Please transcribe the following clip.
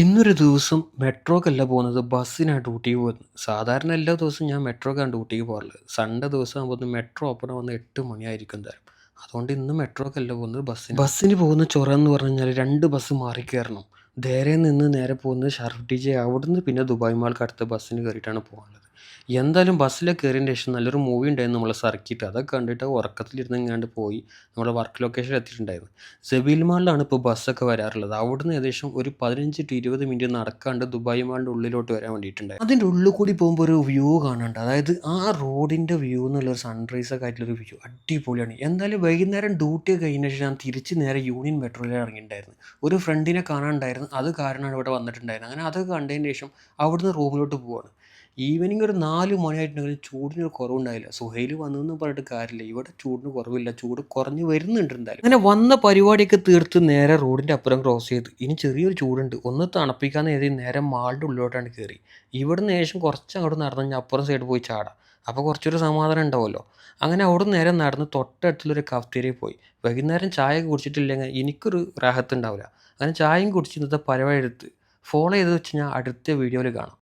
ഇന്നൊരു ദിവസം മെട്രോക്കല്ല പോകുന്നത്. ബസ്സിനാണ് ഡ്യൂട്ടിക്ക് പോകുന്നത്. സാധാരണ എല്ലാ ദിവസവും ഞാൻ മെട്രോക്കാണ് ഡ്യൂട്ടിക്ക് പോകാറുള്ളത്. സൺഡേ ദിവസം ആകുമ്പോത്തിന് മെട്രോ ഓപ്പൺ ആവുന്നത് 8 മണിയായിരിക്കും എന്തായാലും. അതുകൊണ്ട് ഇന്ന് മെട്രോക്കല്ല പോകുന്നത്, ബസ്സിനാണ്. ബസ്സിന് പോകുന്ന ചൊരയെന്ന് പറഞ്ഞു കഴിഞ്ഞാൽ 2 ബസ് മാറി കയറണം. ധേരെ നിന്ന് നേരെ പോകുന്നത് ഷർഫ് ടി ജെ, അവിടുന്ന് പിന്നെ ദുബായ് മാൾക്ക് അടുത്ത ബസ്സിന് കയറിയിട്ടാണ് പോകാനുള്ളത്. എന്തായാലും ബസ്സിലൊക്കെ കയറിയതിന് ശേഷം നല്ലൊരു മൂവി ഉണ്ടായിരുന്നു, നമ്മളെ സർക്കിട്ട്. അതൊക്കെ കണ്ടിട്ട് ഉറക്കത്തിലിരുന്ന് ഇങ്ങാണ്ട് പോയി നമ്മുടെ വർക്ക് ലൊക്കേഷനിൽ എത്തിയിട്ടുണ്ടായിരുന്നു. സബീൽ മാളിലാണ് ഇപ്പോൾ ബസ്സൊക്കെ വരാറുള്ളത്. അവിടുന്ന് ഏകദേശം ഒരു 15 ടു 20 മിനിറ്റ് നടക്കാണ്ട് ദുബായ് മാളിൻ്റെ ഉള്ളിലോട്ട് വരാൻ വേണ്ടിയിട്ടുണ്ടായിരുന്നു. അതിൻ്റെ ഉള്ളിൽ കൂടി പോകുമ്പോൾ ഒരു വ്യൂ കാണാനുണ്ട്. അതായത് ആ റോഡിൻ്റെ വ്യൂ എന്നുള്ളൊരു സൺറൈസൊക്കെ ആയിട്ടുള്ളൊരു വ്യൂ അടിപൊളിയാണ്. എന്തായാലും വൈകുന്നേരം ഡ്യൂട്ടി കഴിഞ്ഞ ശേഷം ഞാൻ തിരിച്ച് നേരെ യൂണിയൻ മെട്രോയിൽ ഇറങ്ങിയിട്ടുണ്ടായിരുന്നു. ഒരു ഫ്രണ്ടിനെ കാണാനുണ്ടായിരുന്നു. അത് കാരണമാണ് ഇവിടെ വന്നിട്ടുണ്ടായിരുന്നത്. അങ്ങനെ അതൊക്കെ കണ്ടതിന് ശേഷം അവിടുന്ന് റൂമിലോട്ട് പോവാണ്. ഈവനിങ് ഒരു 4 മണിയായിട്ടുണ്ടെങ്കിലും ചൂടിനൊരു കുറവുണ്ടായില്ല. സുഹൈൽ വന്നുവെന്ന് പറഞ്ഞിട്ട് കാര്യമില്ല. ഇവിടെ ചൂടിന് കുറവില്ല. ചൂട് കുറഞ്ഞ് വരുന്നുണ്ട് എന്തായാലും. അങ്ങനെ വന്ന പരിപാടിയൊക്കെ തീർത്ത് നേരെ റോഡിൻ്റെ അപ്പുറം ക്രോസ് ചെയ്ത് ഇനി ചെറിയൊരു ചൂടുണ്ട്. ഒന്ന് തണുപ്പിക്കാന്ന് കരുതി നേരെ മാളിൻ്റെ ഉള്ളിലോട്ടാണ് കയറി. ഇവിടുന്ന് ഏകദേശം കുറച്ച് അങ്ങോട്ട് നടന്ന് കഴിഞ്ഞാൽ അപ്പുറം സൈഡിൽ പോയി ചാടാം. അപ്പോൾ കുറച്ചൊരു സമാധാനം ഉണ്ടാവുമല്ലോ. അങ്ങനെ അവിടുന്ന് നേരെ നടന്ന് തൊട്ടടുത്തുള്ളൊരു കഫ്തേരിയയിൽ പോയി. വൈകുന്നേരം ചായ കുടിച്ചിട്ടില്ലെങ്കിൽ എനിക്കൊരു റാഹത്ത് ഉണ്ടാവില്ല. അങ്ങനെ ചായയും കുടിച്ച് ഇന്നത്തെ പരിപാടി എടുത്ത് ഫോളോ ചെയ്ത് വെച്ച് ഞാൻ അടുത്ത വീഡിയോയിൽ കാണാം.